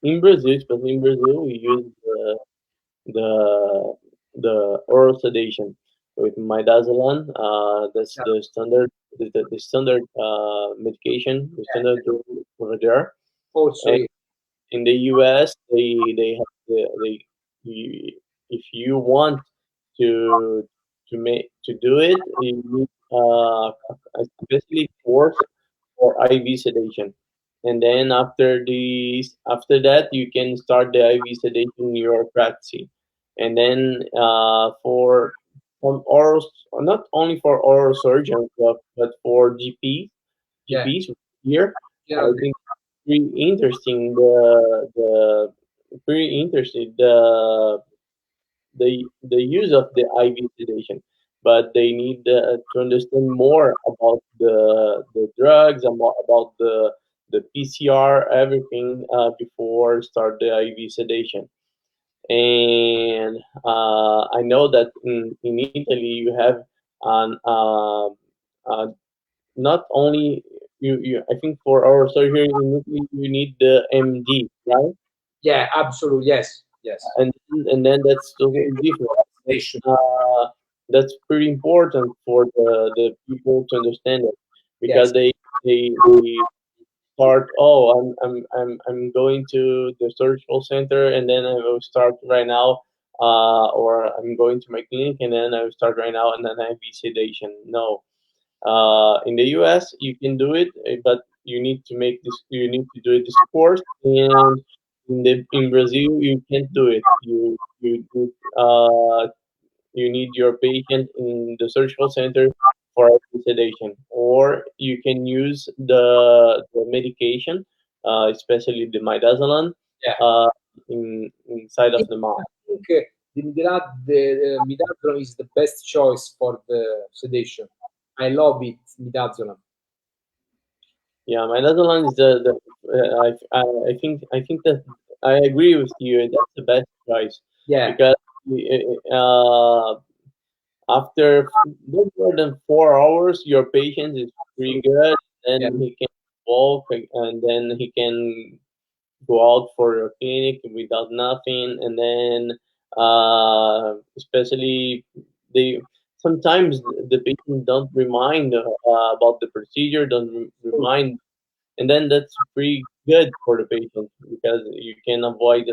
in Brazil, especially in Brazil, we use the the oral sedation with midazolam. That's Yeah. the standard, the standard medication, the standard drug over there. Also, And in the U.S., they have you, if you want to do it, you need a specific course for IV sedation. And then after that, you can start the IV sedation in your practice. And then oral, not only for oral surgeons, but for yeah, GPs here, I general. think pretty interesting. The pretty interesting the use of the IV sedation, but they need to understand more about the drugs, about the PCR, everything before start the IV sedation. And I know that in Italy you have an not only I think for our surgery in Italy you need the MD, right? Yeah, absolutely. Yes, yes. And then that's totally different. Sedation. That's pretty important for the people to understand it because Yes, they start, oh, I'm going to the surgical center and then I will start right now, or I'm going to my clinic and then I will start right now and then I be sedation. No, in the US, you can do it, but you need to make this. You need to do it this course, and in Brazil, you can't do it. You need your patient in the surgical center for sedation, or you can use the medication, especially the midazolam, yeah. uh, inside of the I mouth. think the midazolam is the best choice for the sedation. I love it, midazolam. Yeah, my Netherlands is the I think that I agree with you. That's the best choice Yeah, because uh, after no more than 4 hours, your patient is pretty absolutely. good. Yeah, Then he can walk and then he can go out for your clinic without nothing. And then especially they sometimes the patient don't remind about the procedure, don't absolutely. remind, and then that's pretty good for the patient because you can avoid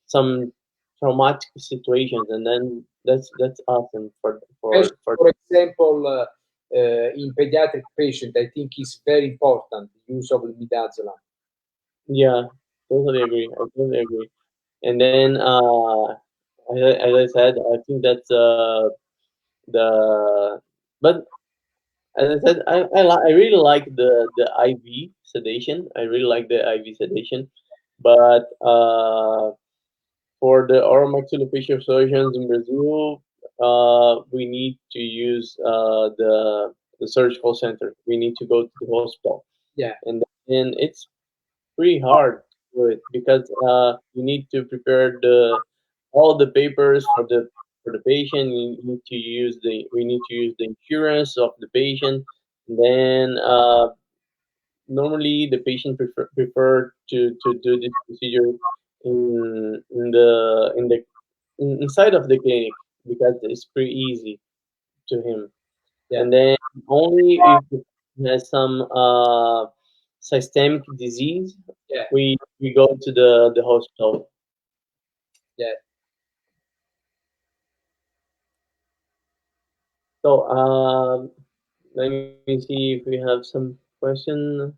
some traumatic situations, and then that's awesome Especially, for for example, in pediatric patient, I think is very important the use of midazolam. yeah, totally agree. I totally agree. And then as I said, I think that's the but as I said, I really like the IV sedation. I really like the IV sedation, but for the oral maxillofacial surgeons in Brazil, we need to use the surgical center. We need to go to the hospital, Yeah, and it's pretty hard to do it because you need to prepare the all the papers for the patient. We need to use the insurance of the patient. And then normally the patient prefer to do this procedure inside of the clinic because it's pretty easy to him. yeah, And then only if he has some systemic disease, yeah, we go to the hospital. yeah. So let me see if we have some question.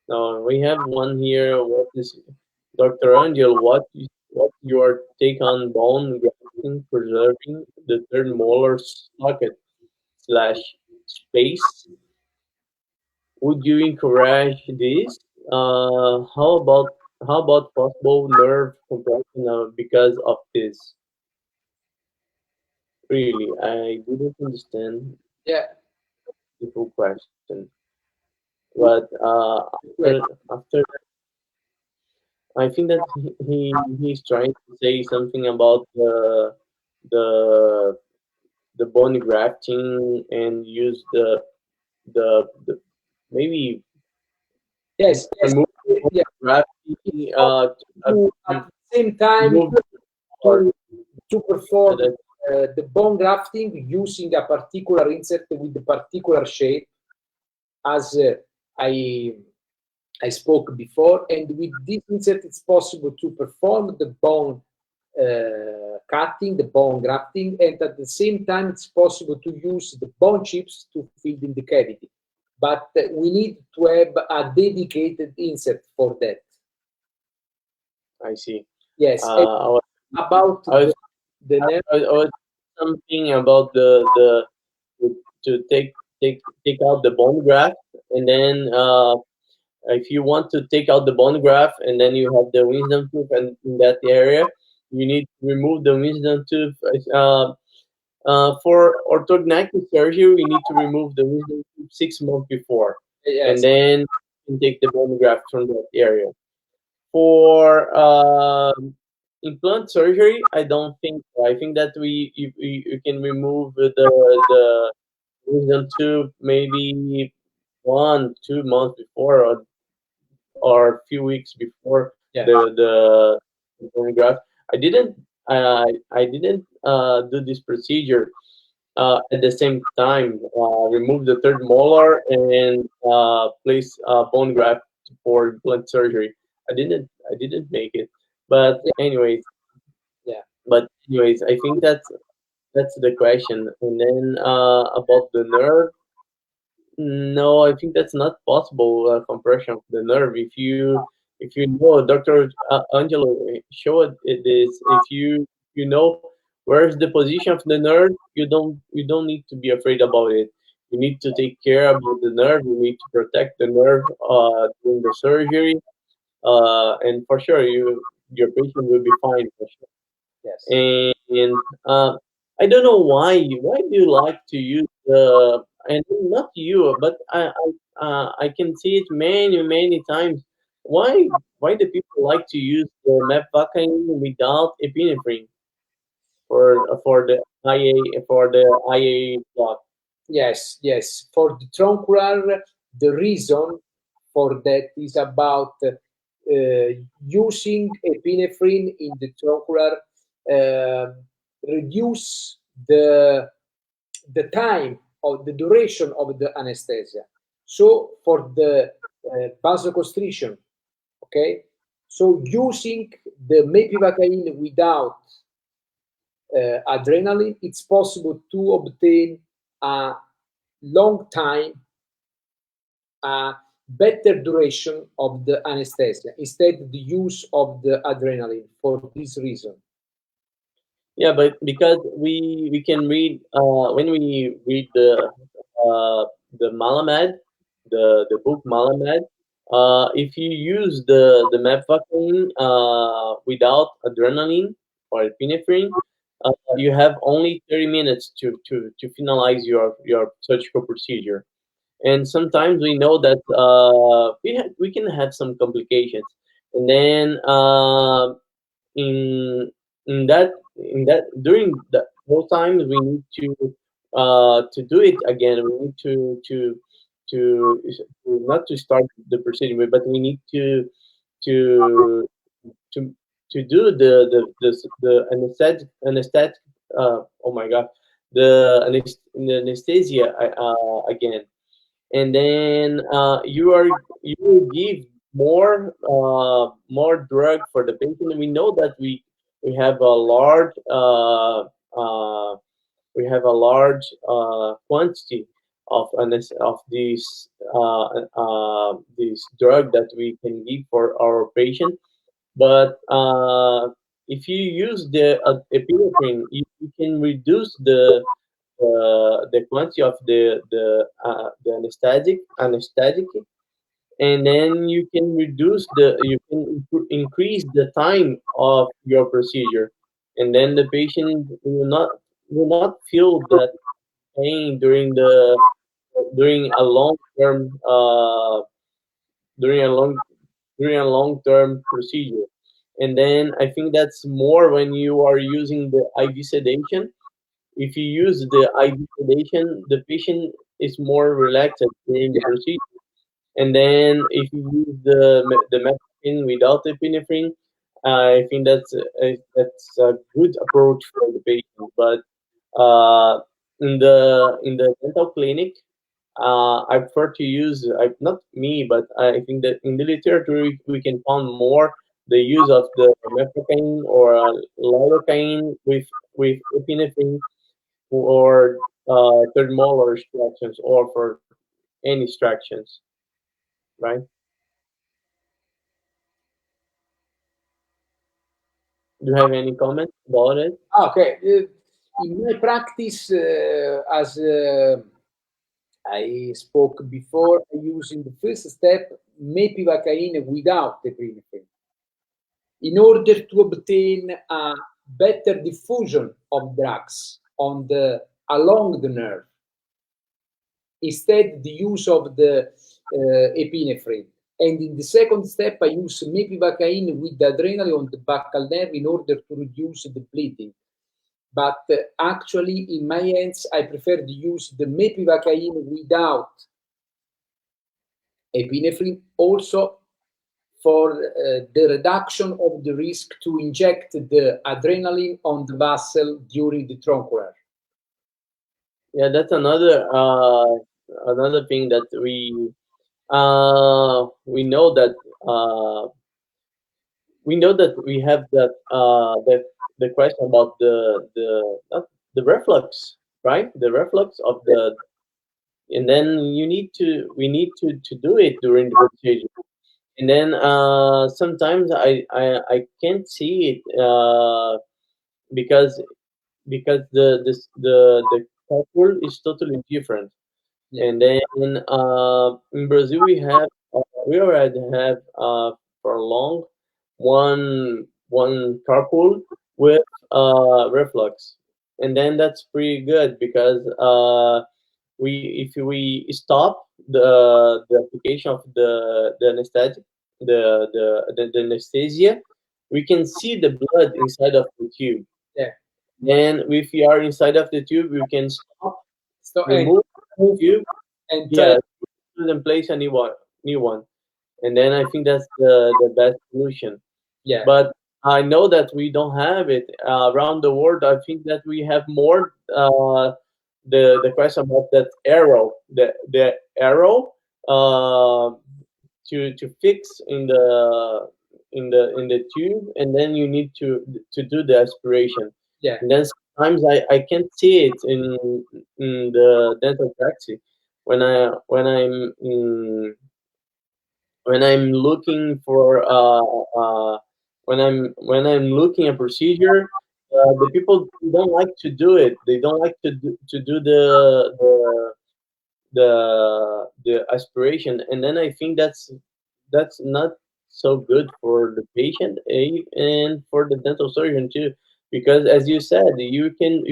No, we have one here. What is Dr. Angel? What your take on bone grafting preserving the third molar socket slash space? Would you encourage this? How about how about possible nerve compression because of this? Really, I didn't understand Yeah, the full question. good But question. after I think that he's trying to say something about the the bone grafting and use the maybe Yes, yes, remove yeah. It's grafting possible to to at the same time remove the part to perform that the bone grafting using a particular insert with a particular shape, as I I spoke before. And with this insert, it's possible to perform the bone cutting, the bone grafting, and at the same time, it's possible to use the bone chips to fill in the cavity. But we need to have a dedicated insert for that. I see. Yes, and I was about I was the nerve. I was something about the to take out the bone graft and then if you want to take out the bone graft and then you have the wisdom tooth and in that area you need to remove the wisdom tooth for orthodontic surgery we need to remove the wisdom tooth 6 months before and Yes, then you can take the bone graft from that area for implant surgery I don't think so. I think that you can remove the wisdom tooth maybe 1 2 months before or a few weeks before yeah, the photograph. I didn't I didn't do this procedure at the same time. Remove the third molar and place bone graft for implant surgery. I didn't make it, but yeah, anyways, yeah. I think that's the question. And then about the nerve. No, I think that's not possible compression of the nerve. If you know, Doctor Angelo showed it this. If you know where's the position of the nerve, you don't need to be afraid about it. You need to take care about the nerve. You need to protect the nerve during the surgery, and for sure your patient will be fine for sure. Yes. And I don't know why do you like to use the and not you but I can see it many times why do people like to use the mepvacaine without epinephrine for the IA block. Yes, yes. For the truncular, the reason for that is about using epinephrine in the truncular uh, reduce the time or the duration of the anesthesia. So for the vasoconstriction, okay. So using the mepivacaine without adrenaline, it's possible to obtain a long time, a better duration of the anesthesia instead the use of the adrenaline for this reason. Yeah, but because we can read when we read the Malamed, the book Malamed, if you use the mepvacaine without adrenaline or epinephrine, you have only 30 minutes to finalize your surgical procedure. And sometimes we know that we can have some complications, and then in in that during the whole time we need to do it again. We need to not to start the procedure, but we need to to to do the anesthetic oh my god the anesthesia again and then you will give more drug for the patient. And we know that we have a large quantity of of this drug that we can give for our patient. But if you use the epinephrine, you can reduce the quantity of the anesthetic, and then you can increase the time of your procedure, and then the patient will not feel that pain during a long term during a long term procedure. And then I think that's more when you are using the IV sedation. If you use the IV sedation, the patient is more relaxed during the Yeah, procedure. And then if you use the metformin without epinephrine, I think that's a good approach for the patient. But in the dental clinic, I prefer to use, not me, but I think that in the literature we can find more the use of the mefloquine or lidocaine with epinephrine or third molar extractions or for any extractions, right? Do you have any comments about it? okay. In my practice, as I spoke before, I use in the first step mepivacaine without epinephrine in order to obtain a better diffusion of drugs along the nerve. Instead, the use of the epinephrine. And in the second step, I use mepivacaine with the adrenaline on the buccal nerve in order to reduce the bleeding. But actually, in my hands, I prefer to use the mepivacaine without epinephrine also for the reduction of the risk to inject the adrenaline on the muscle during the trochanter. Yeah, that's another thing that we know that uh, we have that the question about the reflux, right? The reflux of the, and then we need to do it during the procedure. And then sometimes I can't see it because the calcul is totally different. Yeah, And then in Brazil we already have for long one carpool with reflux, and then that's pretty good because we if we stop the application of the anesthetic the anesthesia, we can see the blood inside of the tube. yeah. Then if we are inside of the tube, we can stop, So remove the move tube, and try. yeah, and place a new one, and then I think that's the best solution. Yeah, But I know that we don't have it around the world. I think that we have more the question about that arrow, the arrow uh, to fix in the tube, and then you need to do the aspiration. yeah, And then sometimes I can't see it in the dental practice when I'm looking for when I'm looking a procedure. The people don't like to do it. They don't like to do the aspiration, and then I think that's not so good for the patient, and for the dental surgeon too, because as you said, you can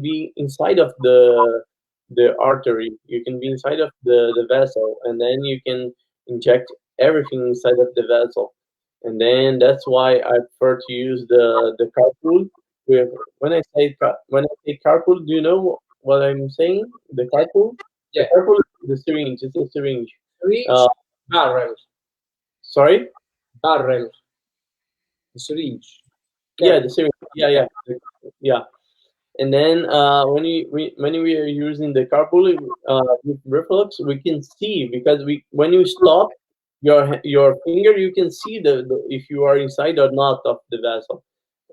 be inside of the artery, you can be inside of the vessel, and then you can inject everything inside of the vessel, and then that's why I prefer to use the carpool. With when I say carpool, do you know what I'm saying? The yeah, carpool, the yeah. carpool, the syringe. It's a syringe. Syringe, Uh, barrel, sorry. barrel, syringe. Yeah, Careful. the syringe. Yeah, Yeah, yeah. And then when we are using the carpool with reflux, we can see because we when you stop your finger, you can see the if you are inside or not of the vessel,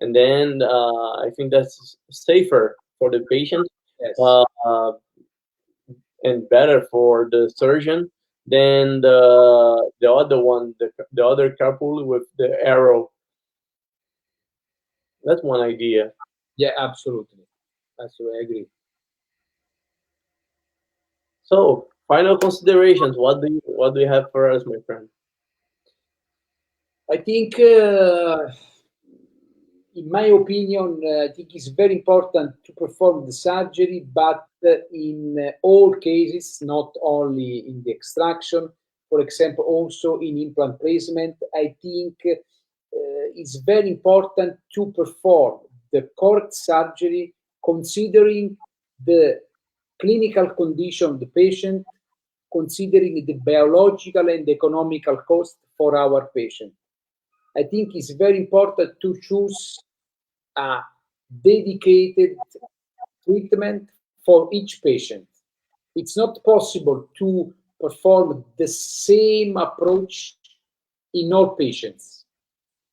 and then I think that's safer for the patient. yes. Uh, and better for the surgeon than the other one, the other carpool with the arrow. That's one idea. Yeah, absolutely. Absolutely, I agree. So Final considerations. What do you have for us, my friend? I think, in my opinion, I think it's very important to perform the surgery, but in all cases, not only in the extraction, for example, also in implant placement, I think it's very important to perform the correct surgery considering the clinical condition of the patient, considering the biological and economical cost for our patient. I think it's very important to choose a dedicated treatment for each patient. It's not possible to perform the same approach in all patients,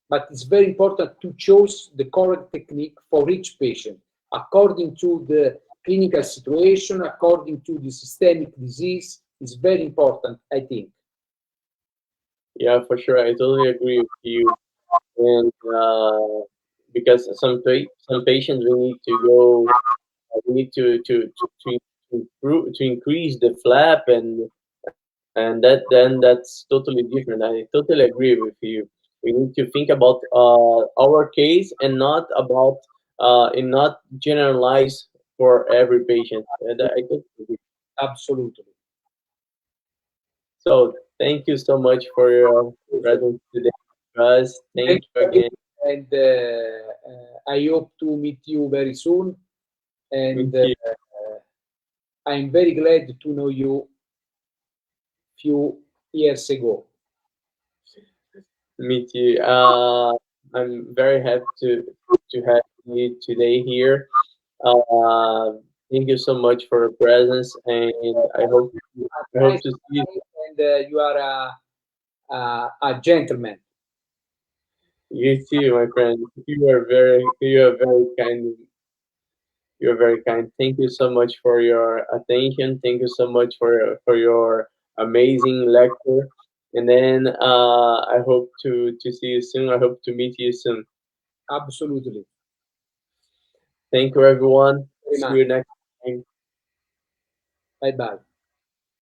but it's very important to choose the correct technique for each patient according to the clinical situation, according to the systemic disease. It's very important, I think. Yeah, for sure. I totally agree with you. And because some patients we need to go, we need to improve to increase the flap, and that's totally different. I totally agree with you. We need to think about our case and not about and not generalize for every patient. And I totally agree. Absolutely. So thank you so much for your presence today, guys. Thank Thank you you again. again, and I hope to meet you very soon. And Meet you. I'm very glad to know you few years ago. Meet you. I'm very happy to have you today here. Uh, Thank you so much for your presence, and I hope Nice to see you. guy, and you are a gentleman. You too, my friend. You are very kind. You are very kind. Thank you so much for your attention. Thank you so much for your amazing lecture. And then I hope to see you soon. I hope to meet you soon. Absolutely. Thank you, everyone. Very See much. you next time. Bye bye.